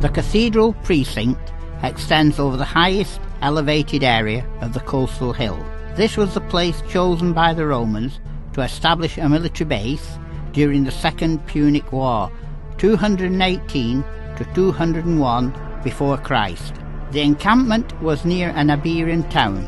The cathedral precinct extends over the highest elevated area of the coastal hill. This was the place chosen by the Romans to establish a military base during the Second Punic War, 218 to 201 before Christ. The encampment was near an Iberian town,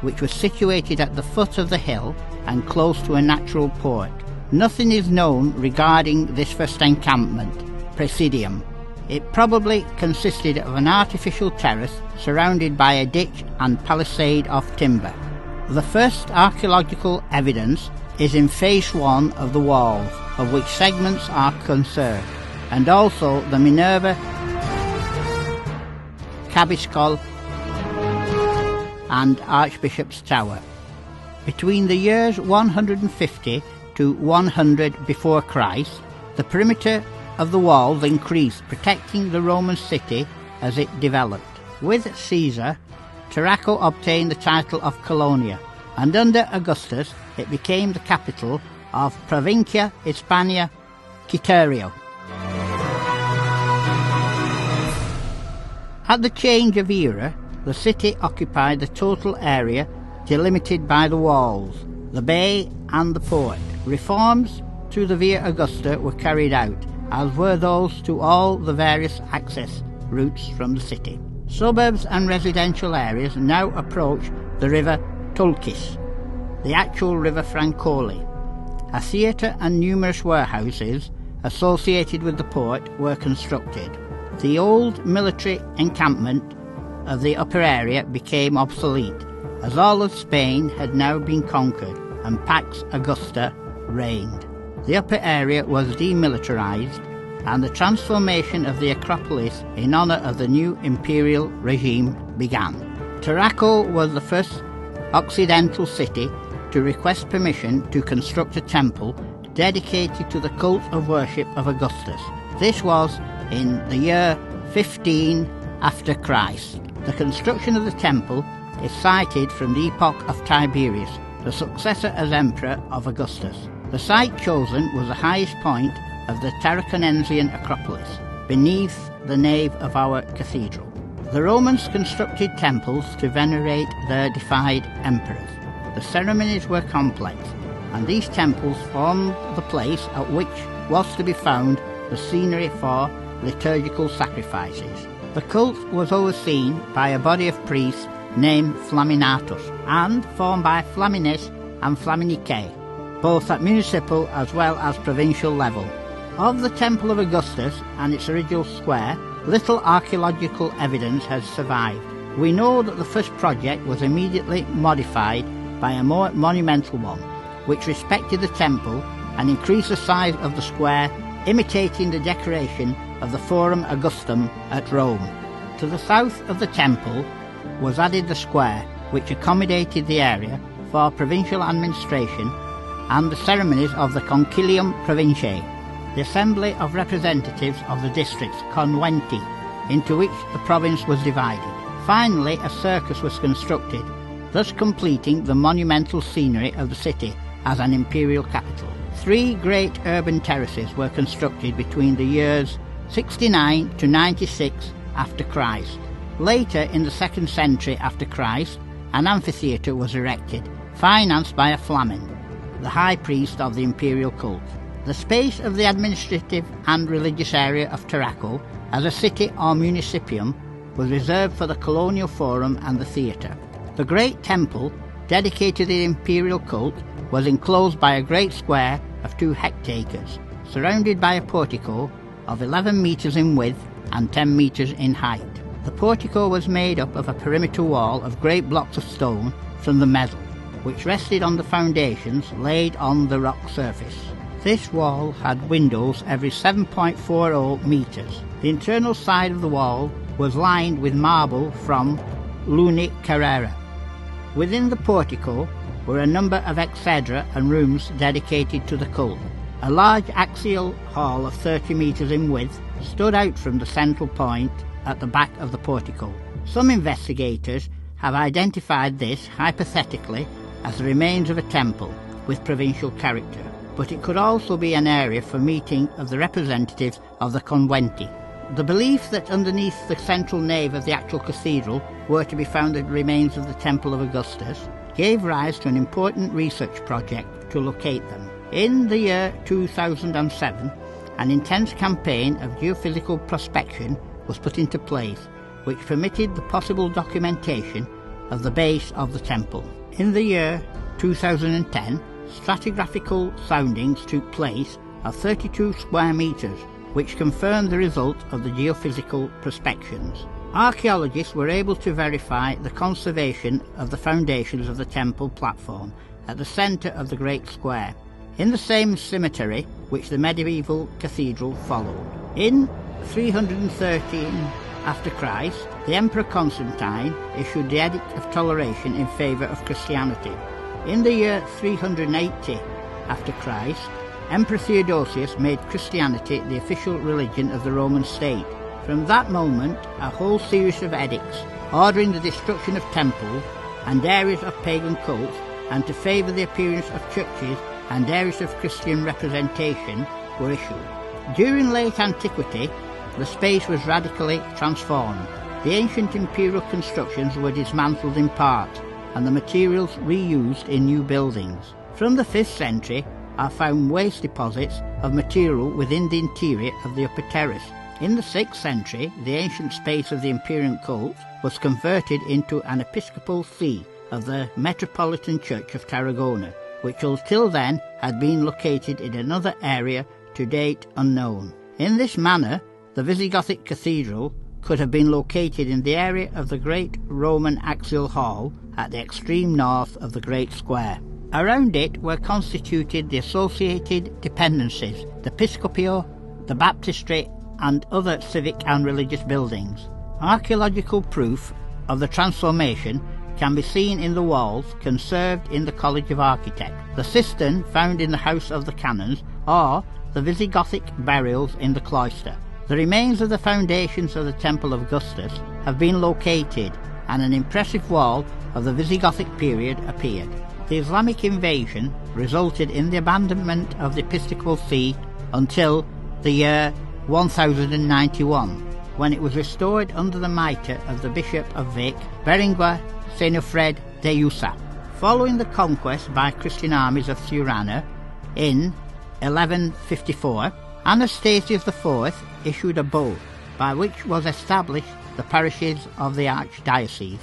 which was situated at the foot of the hill and close to a natural port. Nothing is known regarding this first encampment, Praesidium. It probably consisted of an artificial terrace surrounded by a ditch and palisade of timber. The first archaeological evidence is in phase 1 of the walls, of which segments are conserved, and also the Minerva, Cabiscol and Archbishop's Tower. Between the years 150 to 100 before Christ, the perimeter of the walls increased, protecting the Roman city as it developed. With Caesar, Tarraco obtained the title of Colonia, and under Augustus it became the capital of Provincia Hispania Quiterio. At the change of era, the city occupied the total area delimited by the walls, the bay and the port. Reforms to the Via Augusta were carried out, as were those to all the various access routes from the city. Suburbs and residential areas now approach the river Tulcis, the actual river Francoli. A theatre and numerous warehouses associated with the port were constructed. The old military encampment of the upper area became obsolete, as all of Spain had now been conquered and Pax Augusta reigned. The upper area was demilitarized, and the transformation of the Acropolis in honor of the new imperial regime began. Tarraco was the first occidental city to request permission to construct a temple dedicated to the cult of worship of Augustus. This was in the year 15 after Christ. The construction of the temple is cited from the epoch of Tiberius, the successor as emperor of Augustus. The site chosen was the highest point of the Tarraconensian Acropolis, beneath the nave of our cathedral. The Romans constructed temples to venerate their deified emperors. The ceremonies were complex, and these temples formed the place at which was to be found the scenery for liturgical sacrifices. The cult was overseen by a body of priests named Flaminatus, and formed by Flamines and Flaminicae, both at municipal as well as provincial level. Of the Temple of Augustus and its original square, little archaeological evidence has survived. We know that the first project was immediately modified by a more monumental one, which respected the temple and increased the size of the square, imitating the decoration of the Forum Augustum at Rome. To the south of the temple was added the square, which accommodated the area for provincial administration and the ceremonies of the Concilium Provinciae, the assembly of representatives of the districts, conventi, into which the province was divided. Finally, a circus was constructed, thus completing the monumental scenery of the city as an imperial capital. 3 great urban terraces were constructed between the years 69 to 96 after Christ. Later, in the 2nd century after Christ, an amphitheatre was erected, financed by a Flamen, the high priest of the imperial cult. The space of the administrative and religious area of Tarraco as a city or municipium was reserved for the colonial forum and the theatre. The great temple, dedicated to the imperial cult, was enclosed by a great square of 2 hectares, surrounded by a portico of 11 metres in width and 10 metres in height. The portico was made up of a perimeter wall of great blocks of stone from the Mesel, which rested on the foundations laid on the rock surface. This wall had windows every 7.40 metres. The internal side of the wall was lined with marble from Luni Carrera. Within the portico were a number of exedra and rooms dedicated to the cult. A large axial hall of 30 metres in width stood out from the central point at the back of the portico. Some investigators have identified this, hypothetically, as the remains of a temple with provincial character, but it could also be an area for meeting of the representatives of the conventi. The belief that underneath the central nave of the actual cathedral were to be found the remains of the Temple of Augustus gave rise to an important research project to locate them. In the year 2007, an intense campaign of geophysical prospection was put into place, which permitted the possible documentation of the base of the temple. In the year 2010, stratigraphical soundings took place of 32 square metres, which confirmed the result of the geophysical prospections. Archaeologists were able to verify the conservation of the foundations of the temple platform at the centre of the Great Square, in the same cemetery which the medieval cathedral followed. In 313 after Christ, the Emperor Constantine issued the Edict of Toleration in favour of Christianity. In the year 380 after Christ, Emperor Theodosius made Christianity the official religion of the Roman state. From that moment, a whole series of edicts ordering the destruction of temples and areas of pagan cults, and to favour the appearance of churches and areas of Christian representation, were issued. During late antiquity, the space was radically transformed. The ancient imperial constructions were dismantled in part, and the materials reused in new buildings. From the 5th century are found waste deposits of material within the interior of the upper terrace. In the 6th century, the ancient space of the imperial cult was converted into an episcopal see of the Metropolitan Church of Tarragona, which until then had been located in another area to date unknown. In this manner, the Visigothic cathedral could have been located in the area of the Great Roman Axial Hall at the extreme north of the Great Square. Around it were constituted the associated dependencies, the Episcopio, the Baptistry, and other civic and religious buildings. Archaeological proof of the transformation can be seen in the walls conserved in the College of Architects, the cistern found in the House of the Canons, or the Visigothic burials in the cloister. The remains of the foundations of the Temple of Augustus have been located, and an impressive wall of the Visigothic period appeared. The Islamic invasion resulted in the abandonment of the episcopal see until the year 1091, when it was restored under the mitre of the Bishop of Vic, Berenguer Senofred de Jussat. Following the conquest by Christian armies of Suriname in 1154, Anastasius IV issued a bull by which was established the parishes of the archdiocese,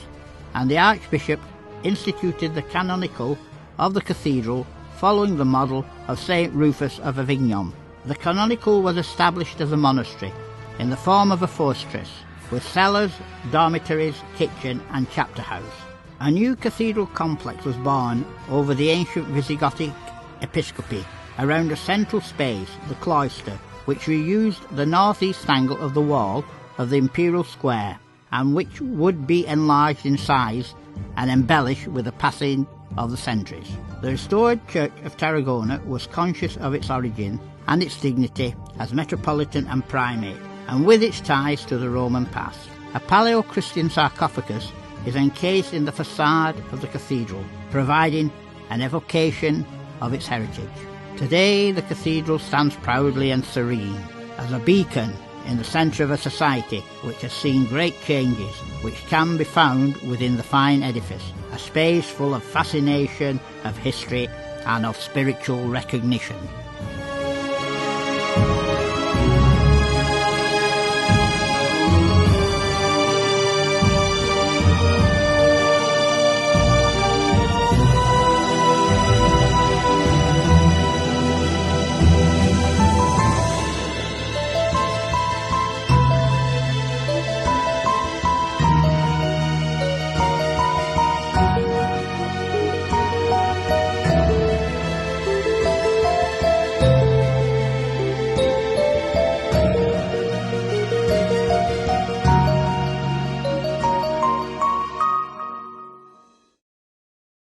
and the archbishop instituted the canonical of the cathedral following the model of St. Rufus of Avignon. The canonical was established as a monastery in the form of a fortress, with cellars, dormitories, kitchen and chapter house. A new cathedral complex was born over the ancient Visigothic episcopacy around a central space, the cloister, which reused the northeast angle of the wall of the imperial square, and which would be enlarged in size and embellished with the passing of the centuries. The restored Church of Tarragona was conscious of its origin and its dignity as metropolitan and primate, and with its ties to the Roman past. A Paleo-Christian sarcophagus is encased in the facade of the cathedral, providing an evocation of its heritage. Today the cathedral stands proudly and serene as a beacon in the centre of a society which has seen great changes, which can be found within the fine edifice, a space full of fascination, of history and of spiritual recognition.